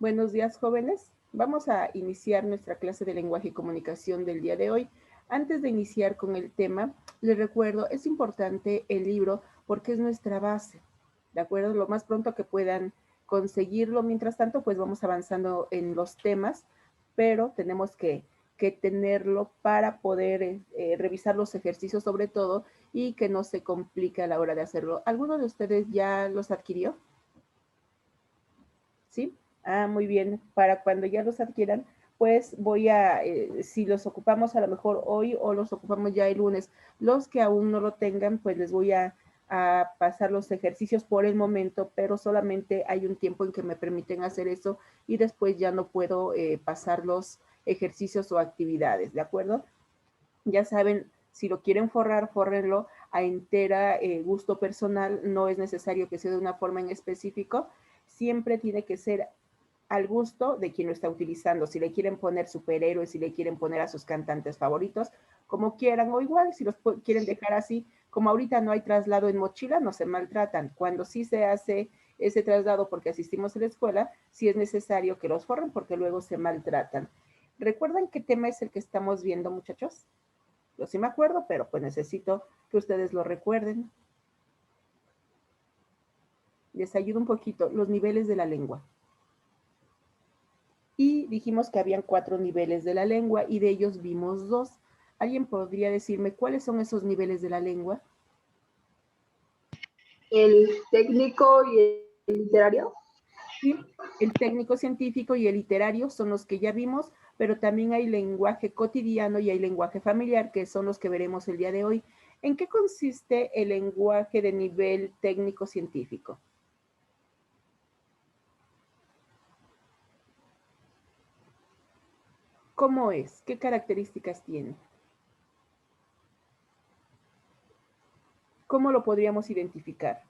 Buenos días, jóvenes. Vamos a iniciar nuestra clase de lenguaje y comunicación del día de hoy. Antes de iniciar con el tema, les recuerdo, es importante el libro porque es nuestra base, ¿de acuerdo? Lo más pronto que puedan conseguirlo. Mientras tanto, pues vamos avanzando en los temas, pero tenemos que tenerlo para poder revisar los ejercicios sobre todo y que no se complique a la hora de hacerlo. ¿Alguno de ustedes ya los adquirió? ¿Sí? Ah, muy bien. Para cuando ya los adquieran, pues voy a, si los ocupamos a lo mejor hoy o los ocupamos ya el lunes, los que aún no lo tengan, pues les voy a pasar los ejercicios por el momento, pero solamente hay un tiempo en que me permiten hacer eso y después ya no puedo pasar los ejercicios o actividades, ¿de acuerdo? Ya saben, si lo quieren forrar, fórrenlo a entera gusto personal, no es necesario que sea de una forma en específico, siempre tiene que ser al gusto de quien lo está utilizando. Si le quieren poner superhéroes, si le quieren poner a sus cantantes favoritos, como quieran, o igual, si los quieren dejar así, como ahorita no hay traslado en mochila, no se maltratan. Cuando sí se hace ese traslado porque asistimos a la escuela, sí es necesario que los forren porque luego se maltratan. ¿Recuerdan qué tema es el que estamos viendo, muchachos? Yo sí me acuerdo, pero pues necesito que ustedes lo recuerden. Les ayudo un poquito, los niveles de la lengua. Y dijimos que habían 4 niveles de la lengua y de ellos vimos 2. ¿Alguien podría decirme cuáles son esos niveles de la lengua? El técnico y el literario. Sí, el técnico científico y el literario son los que ya vimos, pero también hay lenguaje cotidiano y hay lenguaje familiar, que son los que veremos el día de hoy. ¿En qué consiste el lenguaje de nivel técnico científico? ¿Cómo es? ¿Qué características tiene? ¿Cómo lo podríamos identificar?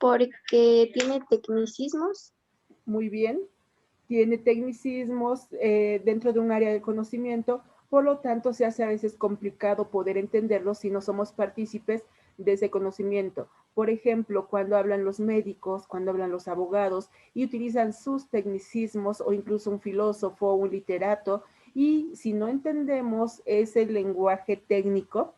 Porque tiene tecnicismos. Muy bien. Tiene tecnicismos dentro de un área de conocimiento, por lo tanto se hace a veces complicado poder entenderlo si no somos partícipes de ese conocimiento. Por ejemplo, cuando hablan los médicos, cuando hablan los abogados y utilizan sus tecnicismos o incluso un filósofo o un literato, y si no entendemos ese lenguaje técnico,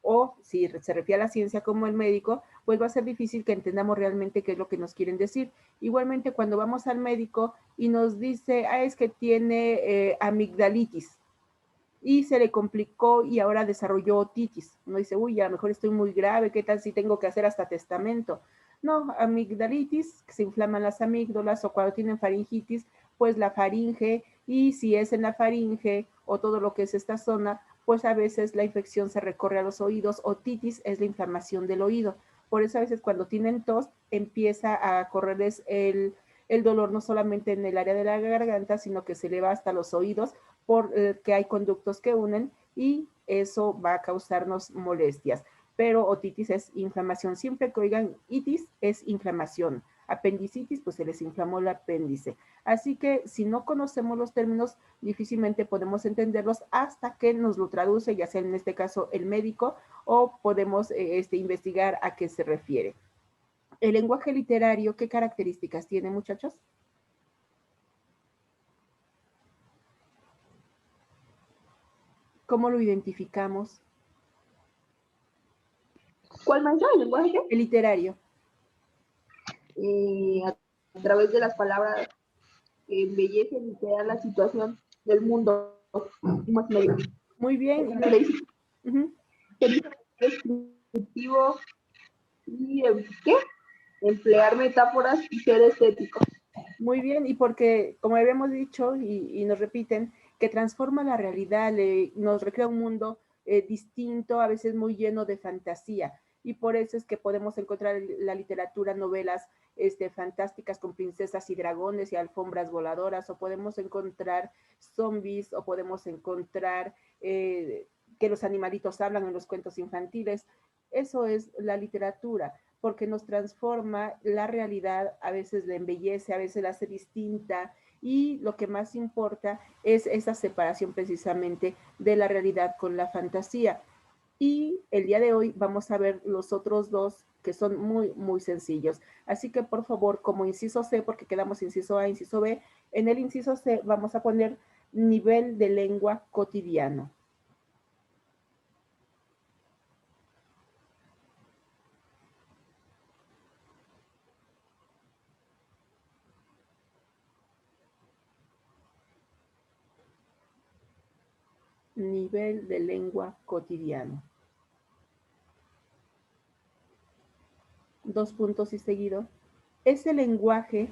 o si se refiere a la ciencia como el médico, pues va a ser difícil que entendamos realmente qué es lo que nos quieren decir. Igualmente, cuando vamos al médico y nos dice, ah, es que tiene amigdalitis y se le complicó y ahora desarrolló otitis. Uno dice, uy, a lo mejor estoy muy grave, ¿qué tal si tengo que hacer hasta testamento? No, amigdalitis, que se inflaman las amígdalas, o cuando tienen faringitis, pues la faringe, y si es en la faringe o todo lo que es esta zona, pues a veces la infección se recorre a los oídos. Otitis es la inflamación del oído. Por eso a veces cuando tienen tos empieza a correrles el dolor no solamente en el área de la garganta, sino que se eleva hasta los oídos porque hay conductos que unen y eso va a causarnos molestias. Pero otitis es inflamación. Siempre que oigan itis es inflamación. Apendicitis, pues se les inflamó el apéndice. Así que si no conocemos los términos, difícilmente podemos entenderlos hasta que nos lo traduce, ya sea en este caso el médico, o podemos investigar a qué se refiere. El lenguaje literario, ¿qué características tiene, muchachos? ¿Cómo lo identificamos? ¿Cuál maestra? ¿El lenguaje? El literario. A través de las palabras que embellecen y crean la situación del mundo más medio. Muy bien. Descriptivo y ¿qué? Emplear metáforas y ser estético. Muy bien, y porque, como habíamos dicho y nos repiten, que transforma la realidad, nos recrea un mundo distinto, a veces muy lleno de fantasía. Y por eso es que podemos encontrar en la literatura novelas fantásticas con princesas y dragones y alfombras voladoras, o podemos encontrar zombies, o podemos encontrar que los animalitos hablan en los cuentos infantiles. Eso es la literatura, porque nos transforma la realidad, a veces la embellece, a veces la hace distinta, y lo que más importa es esa separación precisamente de la realidad con la fantasía. Y el día de hoy vamos a ver los otros dos que son muy, muy sencillos. Así que por favor, como inciso C, porque quedamos inciso A, inciso B, en el inciso C vamos a poner nivel de lengua cotidiano. Nivel de lengua cotidiano. Dos puntos y seguido. Ese lenguaje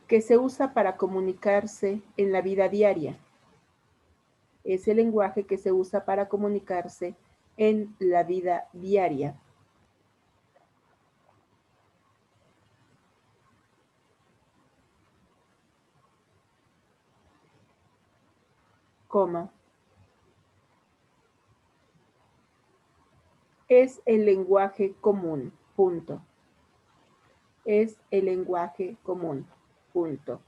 que se usa para comunicarse en la vida diaria. Es el lenguaje que se usa para comunicarse en la vida diaria. Coma. Es el lenguaje común. Punto. Es el lenguaje común. Punto.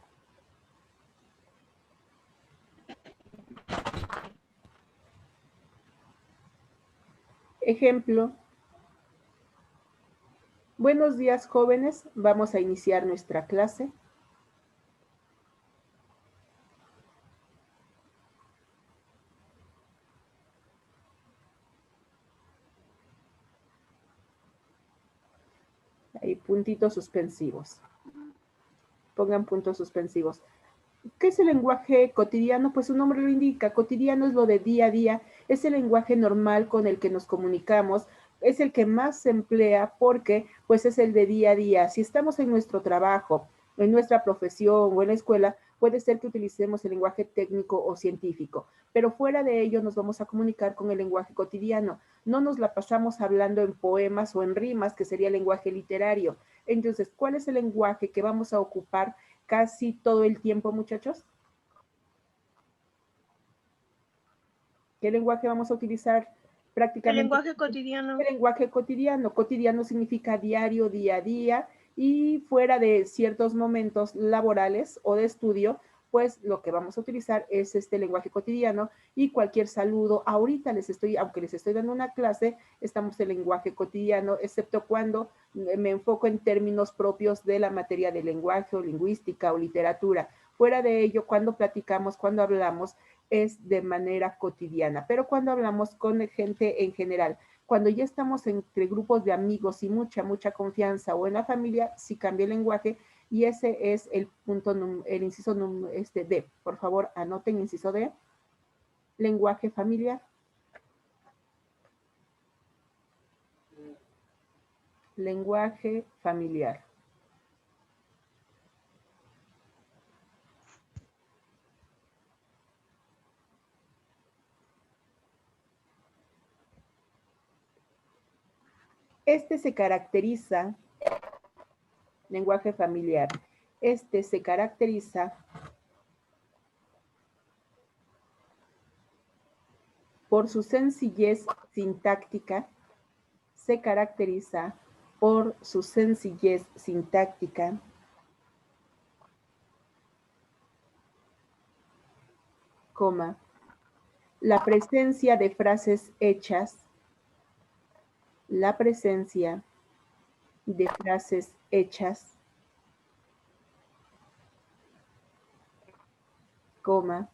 Ejemplo. Buenos días, jóvenes. Vamos a iniciar nuestra clase. Hay puntitos suspensivos. Pongan puntos suspensivos. ¿Qué es el lenguaje cotidiano? Pues su nombre lo indica. Cotidiano es lo de día a día. Es el lenguaje normal con el que nos comunicamos. Es el que más se emplea porque pues es el de día a día. Si estamos en nuestro trabajo, en nuestra profesión o en la escuela, puede ser que utilicemos el lenguaje técnico o científico, pero fuera de ello nos vamos a comunicar con el lenguaje cotidiano. No nos la pasamos hablando en poemas o en rimas, que sería el lenguaje literario. Entonces, ¿cuál es el lenguaje que vamos a ocupar casi todo el tiempo, muchachos? ¿Qué lenguaje vamos a utilizar prácticamente? El lenguaje cotidiano. El lenguaje cotidiano. Cotidiano significa diario, día a día, y fuera de ciertos momentos laborales o de estudio, pues lo que vamos a utilizar es este lenguaje cotidiano y cualquier saludo. Ahorita aunque les estoy dando una clase, estamos en lenguaje cotidiano, excepto cuando me enfoco en términos propios de la materia de lenguaje o lingüística o literatura. Fuera de ello, cuando platicamos, cuando hablamos, es de manera cotidiana. Pero cuando hablamos con gente en general, cuando ya estamos entre grupos de amigos y mucha confianza o en la familia, sí cambia el lenguaje y ese es el punto, el inciso D. Por favor, anoten inciso D. Lenguaje familiar. Lenguaje familiar. Este se caracteriza, lenguaje familiar, este se caracteriza por su sencillez sintáctica, se caracteriza por su sencillez sintáctica, coma, la presencia de frases hechas, la presencia de frases hechas, coma,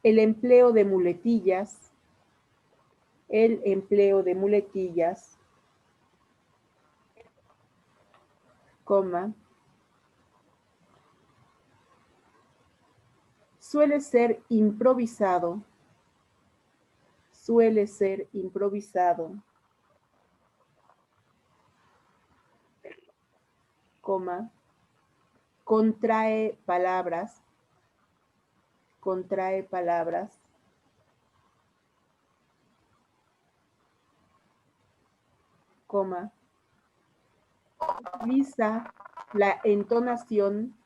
el empleo de muletillas, el empleo de muletillas, coma, suele ser improvisado, coma, contrae palabras, coma, utiliza la entonación,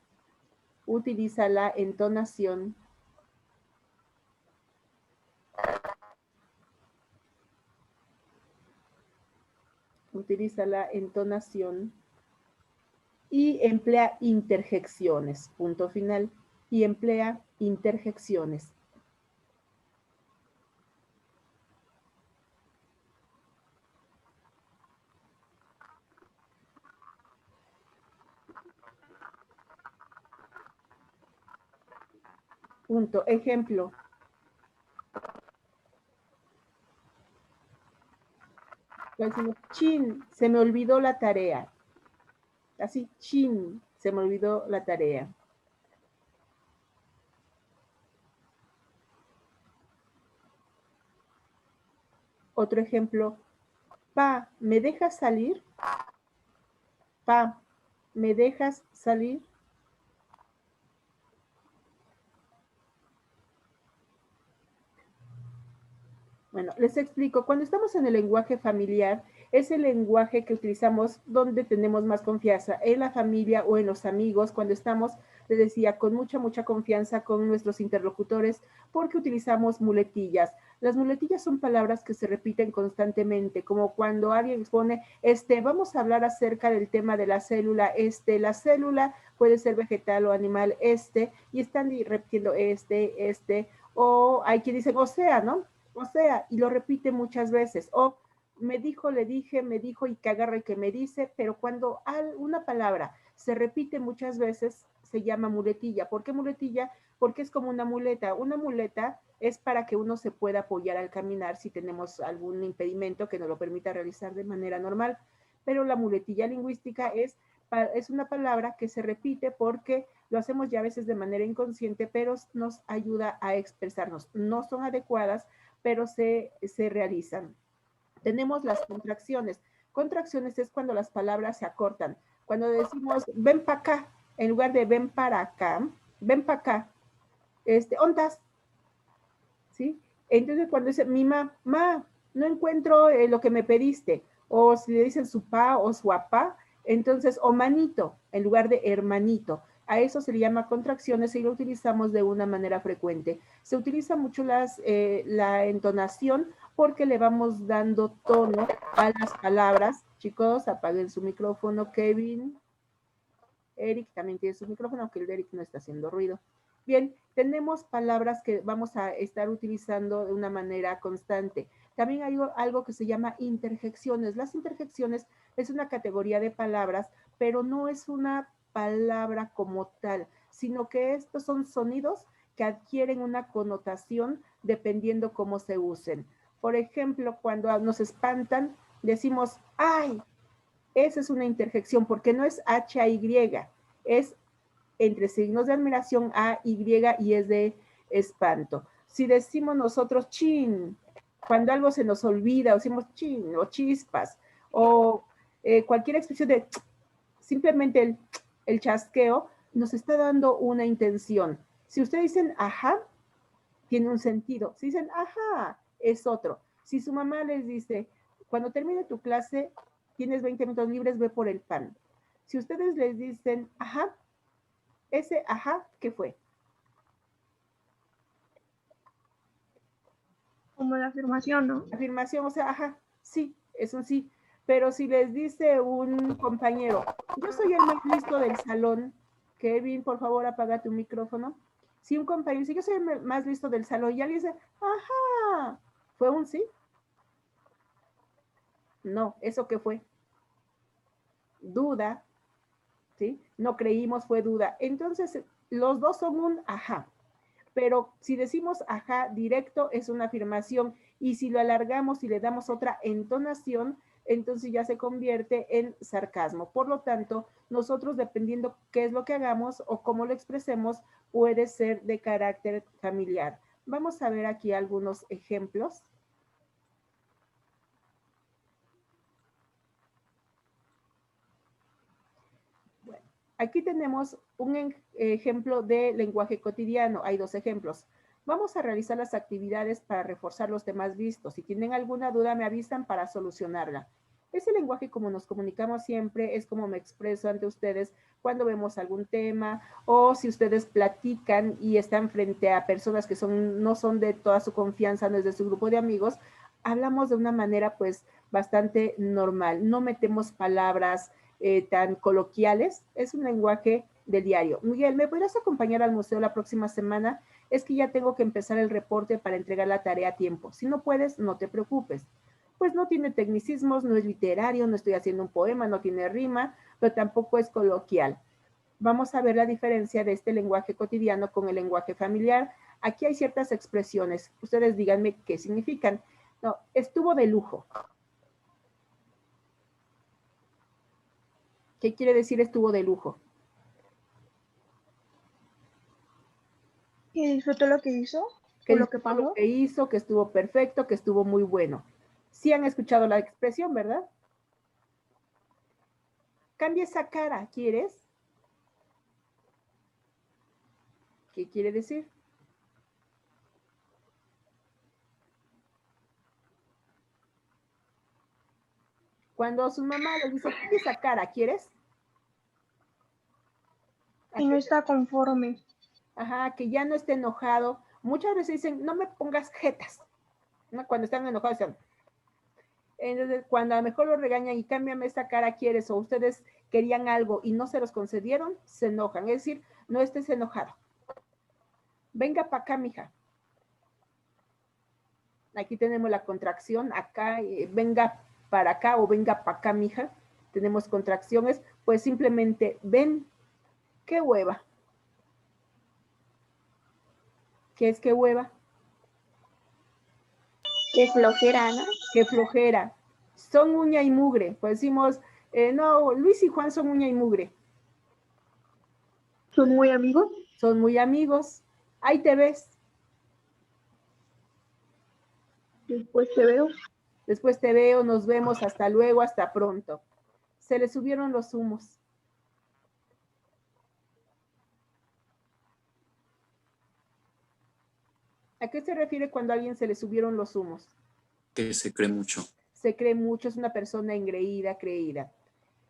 utiliza la entonación y emplea interjecciones, punto final. y emplea interjecciones. Punto. Ejemplo. Chin, se me olvidó la tarea. Así, chin, se me olvidó la tarea. Otro ejemplo. Pa, ¿me dejas salir? Pa, ¿me dejas salir? Bueno, les explico. Cuando estamos en el lenguaje familiar, es el lenguaje que utilizamos donde tenemos más confianza, en la familia o en los amigos, cuando estamos, les decía, con mucha confianza con nuestros interlocutores, porque utilizamos muletillas. Las muletillas son palabras que se repiten constantemente, como cuando alguien expone, vamos a hablar acerca del tema de la célula, la célula puede ser vegetal o animal, y están repitiendo o hay quien dice, o sea, ¿no? O sea, y lo repite muchas veces. O me dijo, le dije, me dijo y que agarra y que me dice, pero cuando una palabra se repite muchas veces, se llama muletilla. ¿Por qué muletilla? Porque es como una muleta. Una muleta es para que uno se pueda apoyar al caminar si tenemos algún impedimento que nos lo permita realizar de manera normal. Pero la muletilla lingüística es una palabra que se repite porque lo hacemos ya a veces de manera inconsciente, pero nos ayuda a expresarnos. No son adecuadas, pero se realizan. Tenemos las contracciones. Contracciones es cuando las palabras se acortan. Cuando decimos ven para acá, en lugar de ven para acá, ven para acá, ondas, ¿sí? Entonces cuando dice mi ma, no encuentro lo que me pediste, o si le dicen su pa o su apá, entonces o manito, en lugar de hermanito. A eso se le llama contracciones y lo utilizamos de una manera frecuente. Se utiliza mucho la entonación porque le vamos dando tono a las palabras. Chicos, apaguen su micrófono. Kevin, Eric también tiene su micrófono, aunque el de Eric no está haciendo ruido. Bien, tenemos palabras que vamos a estar utilizando de una manera constante. También hay algo que se llama interjecciones. Las interjecciones es una categoría de palabras, pero no es una palabra como tal, sino que estos son sonidos que adquieren una connotación dependiendo cómo se usen. Por ejemplo, cuando nos espantan, decimos, ¡ay! Esa es una interjección porque no es H-A-Y, es entre signos de admiración A-Y y es de espanto. Si decimos nosotros chin, cuando algo se nos olvida, o decimos chin, o chispas, o cualquier expresión de simplemente el chasqueo, nos está dando una intención. Si ustedes dicen ajá, tiene un sentido. Si dicen ajá, es otro. Si su mamá les dice, cuando termine tu clase, tienes 20 minutos libres, ve por el pan. Si ustedes les dicen ajá, ese ajá, ¿qué fue? Como la afirmación, ¿no? Afirmación, o sea, ajá, sí, es un sí. Pero si les dice un compañero, yo soy el más listo del salón, Kevin, por favor, apaga tu micrófono. Si un compañero dice, yo soy el más listo del salón, y alguien dice, ajá, ¿fue un sí? No, ¿eso qué fue? Duda, ¿sí? No creímos, fue duda. Entonces, los dos son un ajá. Pero si decimos ajá directo es una afirmación y si lo alargamos y le damos otra entonación, entonces ya se convierte en sarcasmo. Por lo tanto, nosotros dependiendo qué es lo que hagamos o cómo lo expresemos, puede ser de carácter familiar. Vamos a ver aquí algunos ejemplos. Bueno, aquí tenemos un ejemplo de lenguaje cotidiano. Hay dos ejemplos. Vamos a realizar las actividades para reforzar los temas vistos. Si tienen alguna duda, me avisan para solucionarla. Ese lenguaje, como nos comunicamos siempre, es como me expreso ante ustedes cuando vemos algún tema o si ustedes platican y están frente a personas que no son de toda su confianza, no es de su grupo de amigos, hablamos de una manera pues bastante normal. No metemos palabras tan coloquiales. Es un lenguaje del diario. Miguel, ¿me podrías acompañar al museo la próxima semana? Es que ya tengo que empezar el reporte para entregar la tarea a tiempo. Si no puedes, no te preocupes. Pues no tiene tecnicismos, no es literario, no estoy haciendo un poema, no tiene rima, pero tampoco es coloquial. Vamos a ver la diferencia de este lenguaje cotidiano con el lenguaje familiar. Aquí hay ciertas expresiones. Ustedes díganme qué significan. No, estuvo de lujo. ¿Qué quiere decir estuvo de lujo? ¿Y disfrutó lo que hizo? Que ¿Por lo que disfrutó lo pasó? que hizo, que estuvo perfecto, que estuvo muy bueno. Sí han escuchado la expresión, ¿verdad? Cambia esa cara, ¿quieres? ¿Qué quiere decir? Cuando su mamá les dice, cambia esa cara, ¿quieres? Y no está conforme. Ajá, que ya no esté enojado. Muchas veces dicen, no me pongas jetas, ¿no? Cuando están enojados, dicen, entonces, cuando a lo mejor lo regañan y cámbiame esta cara, ¿quieres? O ustedes querían algo y no se los concedieron, se enojan. Es decir, no estés enojado. Venga para acá, mija. Aquí tenemos la contracción, acá, venga para acá o venga para acá, mija. Tenemos contracciones, pues simplemente ven, qué hueva. ¿Qué es qué hueva? Qué flojera, ¿no? Qué flojera. Son uña y mugre. Pues decimos, no, Luis y Juan son uña y mugre. ¿Son muy amigos? Son muy amigos. Ahí te ves. Después te veo. Después te veo, nos vemos, hasta luego, hasta pronto. Se le subieron los humos. ¿A qué se refiere cuando a alguien se le subieron los humos? Que se cree mucho. Se cree mucho, es una persona engreída, creída.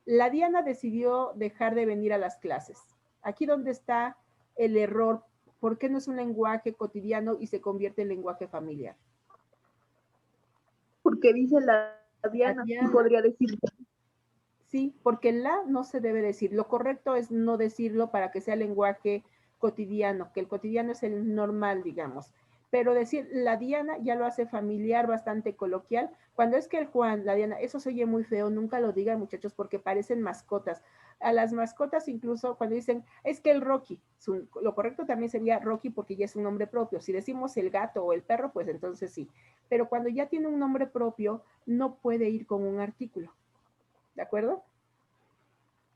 La Diana decidió dejar de venir a las clases. Aquí donde está el error, ¿por qué no es un lenguaje cotidiano y se convierte en lenguaje familiar? Porque dice la Diana, y podría decir. Sí, porque la no se debe decir. Lo correcto es no decirlo para que sea lenguaje cotidiano, que el cotidiano es el normal, digamos. Pero decir la Diana ya lo hace familiar, bastante coloquial. Cuando es que el Juan, la Diana, eso se oye muy feo, nunca lo digan, muchachos, porque parecen mascotas. A las mascotas incluso cuando dicen, es que el Rocky, lo correcto también sería Rocky porque ya es un nombre propio. Si decimos el gato o el perro, pues entonces sí. Pero cuando ya tiene un nombre propio, no puede ir con un artículo. ¿De acuerdo?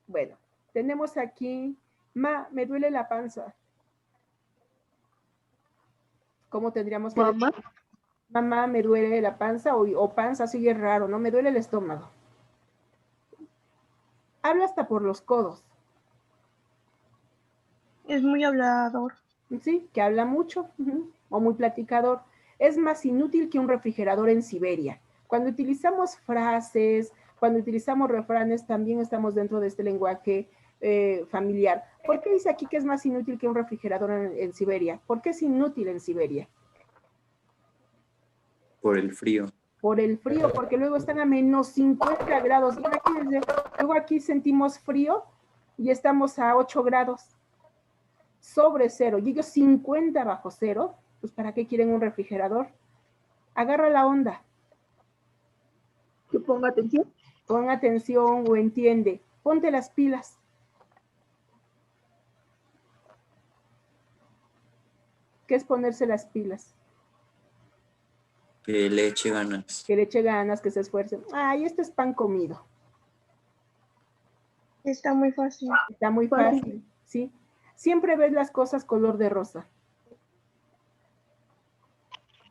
Bueno, tenemos aquí, me duele la panza. ¿Cómo tendríamos que Mamá, decir? Mamá, me duele la panza o panza, sigue raro, ¿no? Me duele el estómago. Habla hasta por los codos. Es muy hablador. Sí, que habla mucho, o muy platicador. Es más inútil que un refrigerador en Siberia. Cuando utilizamos frases, cuando utilizamos refranes, también estamos dentro de este lenguaje familiar. ¿Por qué dice aquí que es más inútil que un refrigerador en Siberia? ¿Por qué es inútil en Siberia? Por el frío. Por el frío, porque luego están a menos 50 grados. Imagínense, luego aquí sentimos frío y estamos a 8 grados sobre cero, y ellos 50 bajo cero, pues ¿para qué quieren un refrigerador? Agarra la onda. que ponga atención. Pon atención o entiende. Ponte las pilas. ¿Qué es ponerse las pilas? Que le eche ganas. Que le eche ganas, que se esfuerce. Ay, este es pan comido. Está muy fácil. Está muy fácil, ¿sí? Siempre ves las cosas color de rosa.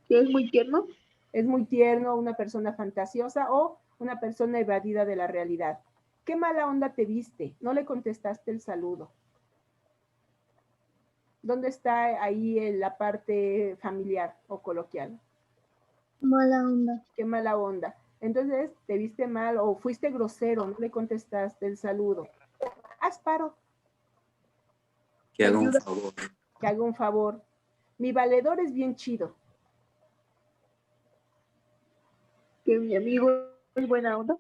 Que es muy tierno. Es muy tierno, una persona fantasiosa o una persona evadida de la realidad. ¿Qué mala onda te viste? No le contestaste el saludo. ¿Dónde está ahí en la parte familiar o coloquial? Mala onda. Qué mala onda. Entonces, te viste mal o fuiste grosero, no le contestaste el saludo. Haz paro. Que haga un favor. Que haga un favor. Mi valedor es bien chido. Que mi amigo es buena onda.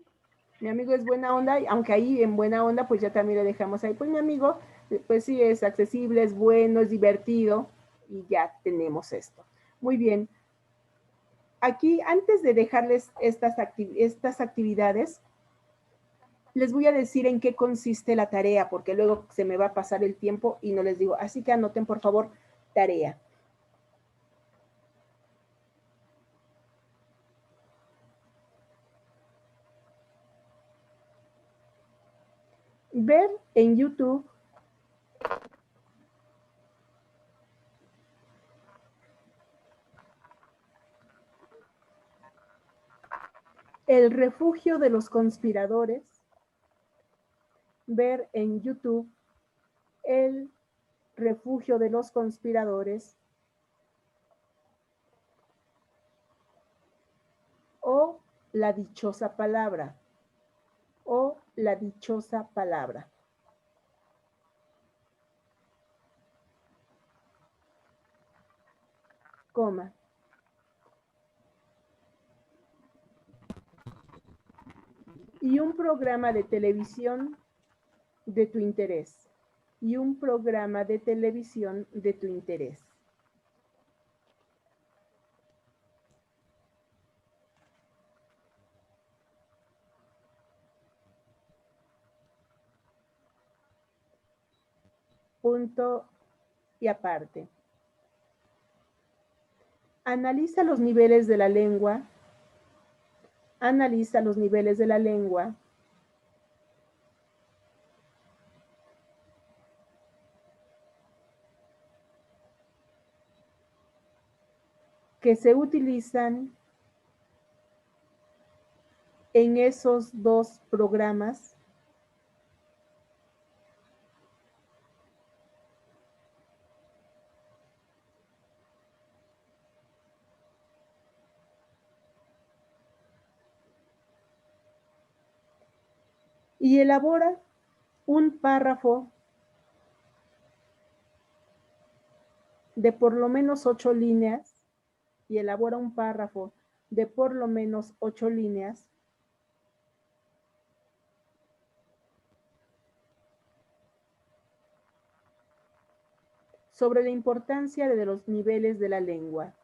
Mi amigo es buena onda, aunque ahí en buena onda, pues ya también le dejamos ahí. Pues mi amigo Pues sí, es accesible, es bueno, es divertido y ya tenemos esto. Muy bien. Aquí, antes de dejarles estas actividades, les voy a decir en qué consiste la tarea, porque luego se me va a pasar el tiempo y no les digo. Así que anoten, por favor, tarea. Ver en YouTube El refugio de los conspiradores, ver en YouTube El refugio de los conspiradores o la dichosa palabra o la dichosa palabra. Coma. Y un programa de televisión de tu interés. Y un programa de televisión de tu interés. Punto y aparte. Analiza los niveles de la lengua. Analiza los niveles de la lengua. Que se utilizan en esos dos programas. Y elabora un párrafo de por lo menos 8 líneas. Y elabora un párrafo de por lo menos 8 líneas sobre la importancia de los niveles de la lengua.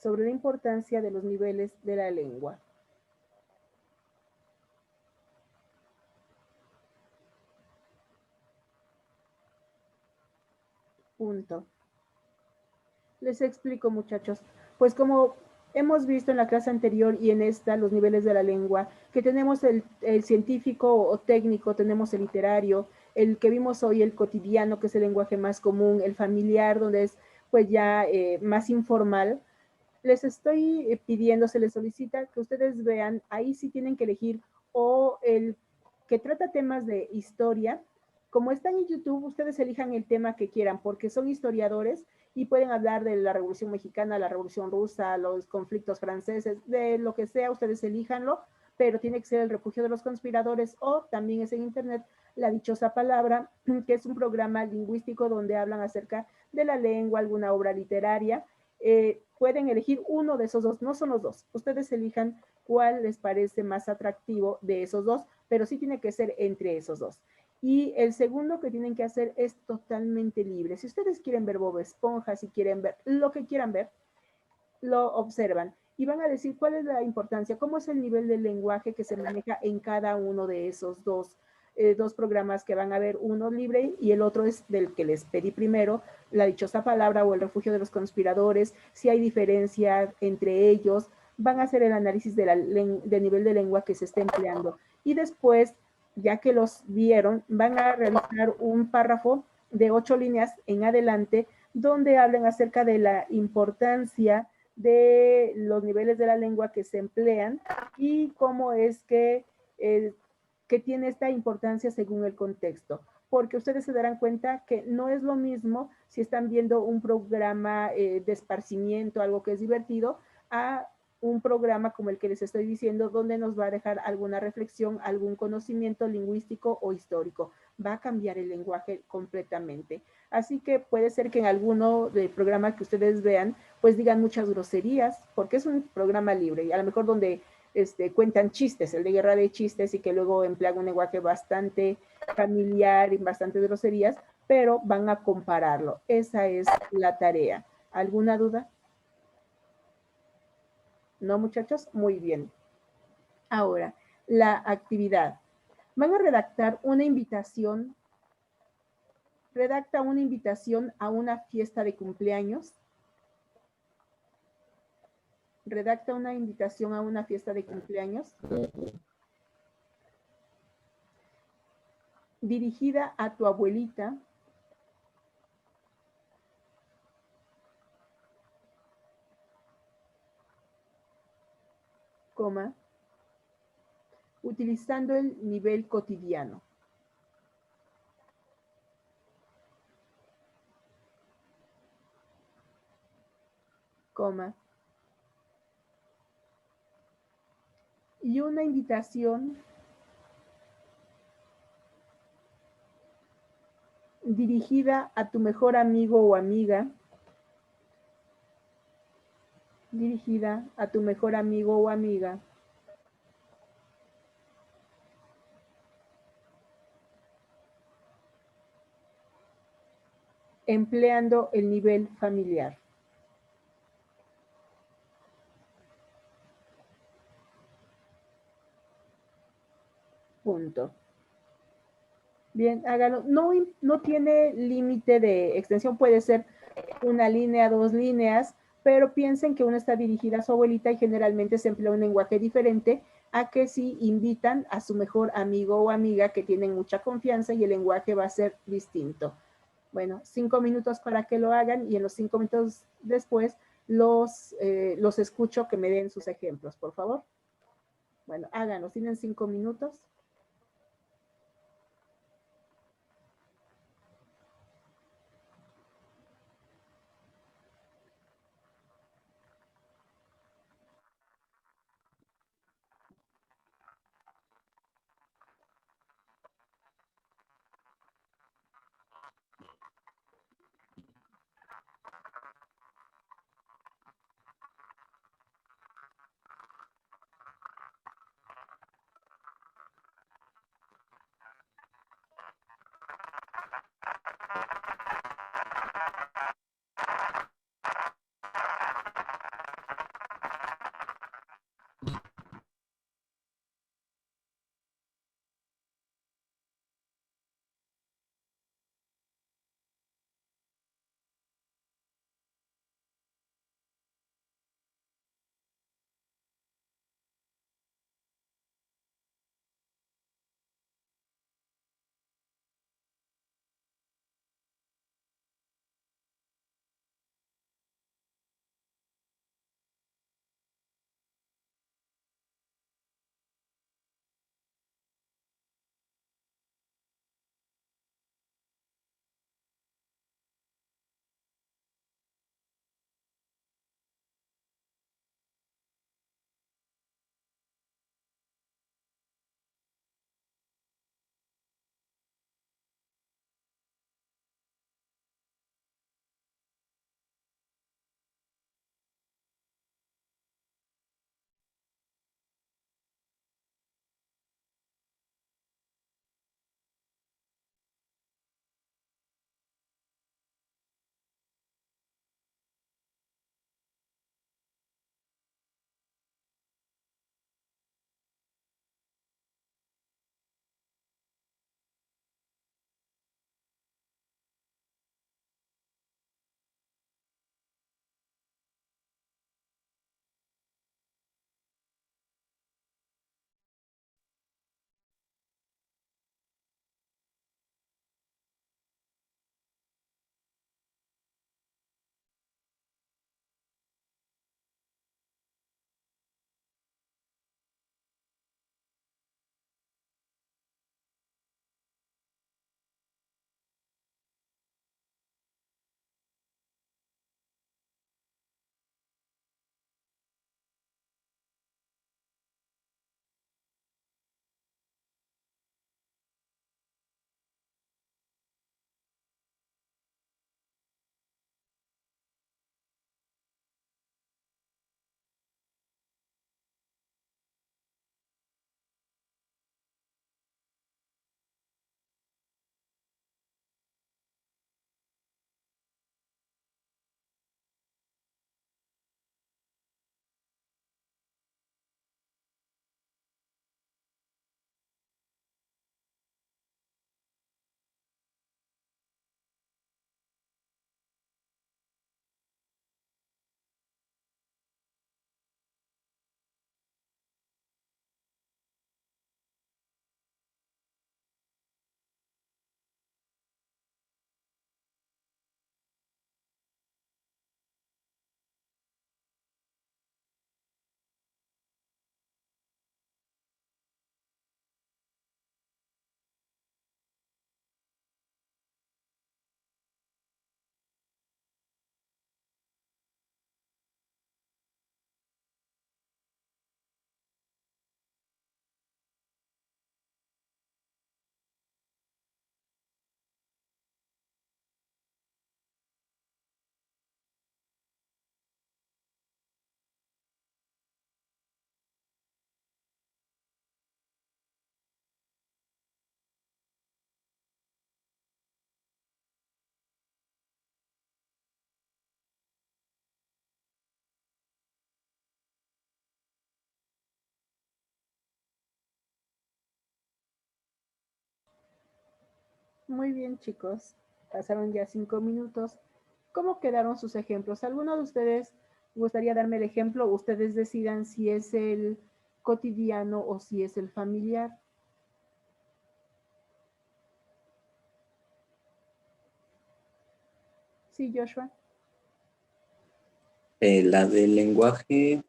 Sobre la importancia de los niveles de la lengua. Punto. Les explico, muchachos. Pues como hemos visto en la clase anterior y en esta, los niveles de la lengua, que tenemos el científico o técnico, tenemos el literario, el que vimos hoy, el cotidiano, que es el lenguaje más común, el familiar, donde es pues ya más informal. Les estoy pidiendo, se les solicita que ustedes vean, ahí sí tienen que elegir o el que trata temas de historia. Como están en YouTube, ustedes elijan el tema que quieran, porque son historiadores y pueden hablar de la Revolución Mexicana, la Revolución Rusa, los conflictos franceses, de lo que sea, ustedes elíjanlo, pero tiene que ser el refugio de los conspiradores o también es en internet La Dichosa Palabra, que es un programa lingüístico donde hablan acerca de la lengua, alguna obra literaria. Pueden elegir uno de esos dos, no son los dos. Ustedes elijan cuál les parece más atractivo de esos dos, pero sí tiene que ser entre esos dos. Y el segundo que tienen que hacer es totalmente libre. Si ustedes quieren ver Bob Esponja, si quieren ver lo que quieran ver, lo observan y van a decir cuál es la importancia, cómo es el nivel del lenguaje que se maneja en cada uno de esos dos programas que van a ver, uno libre y el otro es del que les pedí primero, La Dichosa Palabra o El Refugio de los Conspiradores, si hay diferencia entre ellos, van a hacer el análisis del nivel de lengua que se está empleando y después, ya que los vieron, van a realizar un párrafo de 8 líneas en adelante donde hablan acerca de la importancia de los niveles de la lengua que se emplean y cómo es que tiene esta importancia según el contexto. Porque ustedes se darán cuenta que no es lo mismo si están viendo un programa de esparcimiento, algo que es divertido, a un programa como el que les estoy diciendo, donde nos va a dejar alguna reflexión, algún conocimiento lingüístico o histórico. Va a cambiar el lenguaje completamente. Así que puede ser que en alguno del programa que ustedes vean, pues digan muchas groserías, porque es un programa libre y a lo mejor donde cuentan chistes, el de guerra de chistes, y que luego emplean un lenguaje bastante familiar y bastante groserías, pero van a compararlo. Esa es la tarea. ¿Alguna duda? ¿No, muchachos? Muy bien. Ahora, la actividad. Van a redactar una invitación. Redacta una invitación a una fiesta de cumpleaños. Redacta una invitación a una fiesta de cumpleaños dirigida a tu abuelita, coma, utilizando el nivel cotidiano. Coma. Y una invitación dirigida a tu mejor amigo o amiga. Dirigida a tu mejor amigo o amiga. Empleando el nivel familiar. Punto. Bien, hágalo. No tiene límite de extensión, puede ser una línea, 2 líneas, pero piensen que una está dirigida a su abuelita y generalmente se emplea un lenguaje diferente a que si invitan a su mejor amigo o amiga que tienen mucha confianza y el lenguaje va a ser distinto. Bueno, 5 minutos para que lo hagan y en los 5 minutos después los escucho que me den sus ejemplos, por favor. Bueno, háganlo, tienen 5 minutos. Muy bien, chicos. Pasaron ya 5 minutos. ¿Cómo quedaron sus ejemplos? ¿Alguno de ustedes gustaría darme el ejemplo? Ustedes decidan si es el cotidiano o si es el familiar. Sí, Joshua. La del lenguaje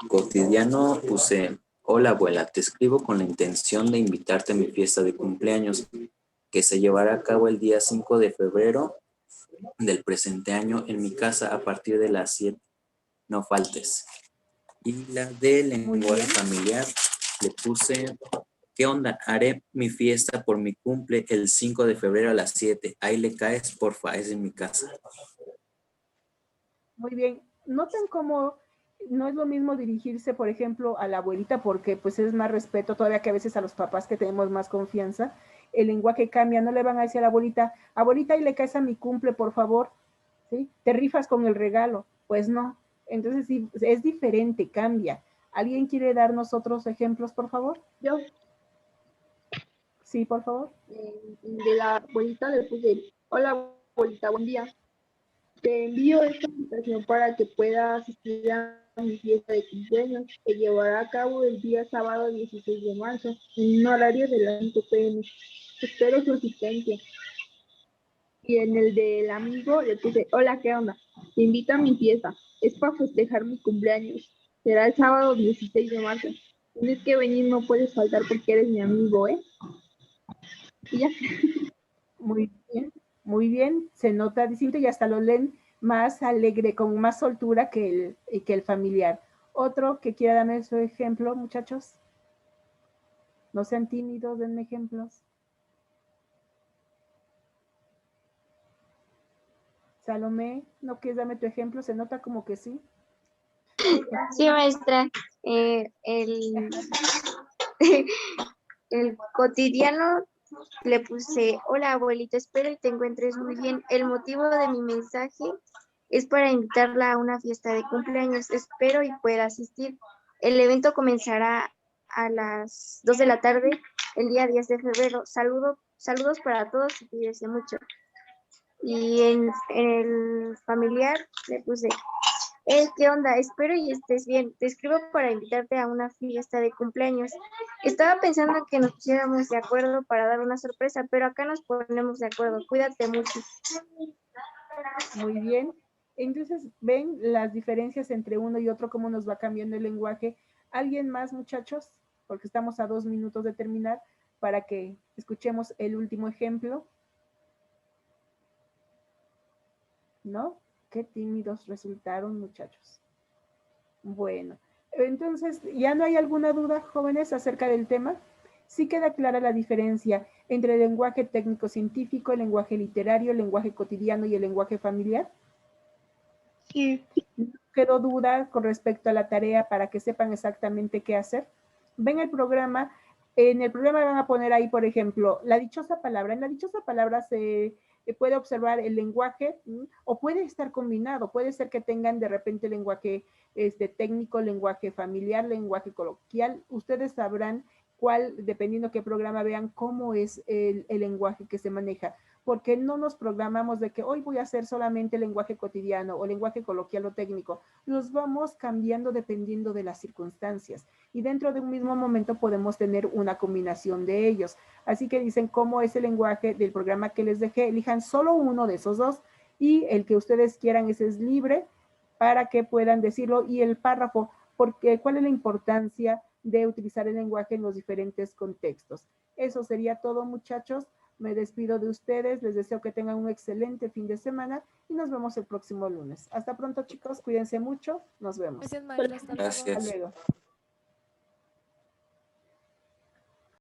cotidiano puse, hola abuela, te escribo con la intención de invitarte a mi fiesta de cumpleaños que se llevará a cabo el día 5 de febrero del presente año en mi casa a partir de las 7. No faltes. Y la del lenguaje familiar le puse, ¿qué onda? Haré mi fiesta por mi cumple el 5 de febrero a las 7. Ahí le caes, porfa, es en mi casa. Muy bien. Noten cómo no es lo mismo dirigirse, por ejemplo, a la abuelita, porque pues es más respeto todavía que a veces a los papás que tenemos más confianza. El lenguaje cambia, no le van a decir a la abuelita, abuelita, y le caes a mi cumple, por favor, ¿sí? Te rifas con el regalo. Pues no. Entonces sí, es diferente, cambia. ¿Alguien quiere darnos otros ejemplos, por favor? Yo, Sí, por favor. de la abuelita le puse, hola abuelita, buen día. Te envío esta invitación para que puedas asistir a mi fiesta de cumpleaños que llevará a cabo el día sábado 16 de marzo en un horario de las 5 p.m. Espero su asistencia. Y en el del amigo le puse, hola, ¿qué onda? Te invito a mi fiesta. Es para festejar mi cumpleaños. Será el sábado 16 de marzo. Tienes que venir, no puedes faltar porque eres mi amigo, ¿eh? Y ya. Muy bien, se nota distinto y hasta lo leen más alegre, con más soltura que el familiar. Otro que quiera darme su ejemplo, muchachos. No sean tímidos, denme ejemplos. Salomé, ¿no quieres darme tu ejemplo? Se nota como que sí. Sí, maestra. El, el cotidiano le puse, hola abuelita, espero y te encuentres muy bien. El motivo de mi mensaje es para invitarla a una fiesta de cumpleaños. Espero y pueda asistir. El evento comenzará a las 2 de la tarde, el día 10 de febrero. Saludos para todos y cuídense mucho. Y en el familiar le puse, ¿qué onda? Espero y estés bien. Te escribo para invitarte a una fiesta de cumpleaños. Estaba pensando que nos pusiéramos de acuerdo para dar una sorpresa, pero acá nos ponemos de acuerdo. Cuídate mucho. Muy bien. Entonces, ¿ven las diferencias entre uno y otro, cómo nos va cambiando el lenguaje? ¿Alguien más, muchachos? Porque estamos a 2 minutos de terminar para que escuchemos el último ejemplo. ¿No? Qué tímidos resultaron, muchachos. Bueno, entonces, ¿ya no hay alguna duda, jóvenes, acerca del tema? Sí queda clara la diferencia entre el lenguaje técnico-científico, el lenguaje literario, el lenguaje cotidiano y el lenguaje familiar. Sí. ¿No quedó duda con respecto a la tarea para que sepan exactamente qué hacer? Ven el programa. En el programa van a poner ahí, por ejemplo, la dichosa palabra. En la dichosa palabra se puede observar el lenguaje o puede estar combinado. Puede ser que tengan de repente lenguaje técnico, lenguaje familiar, lenguaje coloquial. Ustedes sabrán cuál, dependiendo qué programa vean, cómo es el lenguaje que se maneja. Porque no nos programamos de que hoy voy a hacer solamente lenguaje cotidiano o lenguaje coloquial o técnico. Los vamos cambiando dependiendo de las circunstancias. Y dentro de un mismo momento podemos tener una combinación de ellos. Así que dicen cómo es el lenguaje del programa que les dejé. Elijan solo uno de esos dos y el que ustedes quieran, ese es libre para que puedan decirlo. Y el párrafo, porque ¿cuál es la importancia de utilizar el lenguaje en los diferentes contextos? Eso sería todo, muchachos. Me despido de ustedes, les deseo que tengan un excelente fin de semana y nos vemos el próximo lunes. Hasta pronto, chicos, cuídense mucho, nos vemos. Gracias, maestra. Hasta luego. Gracias. Hasta luego.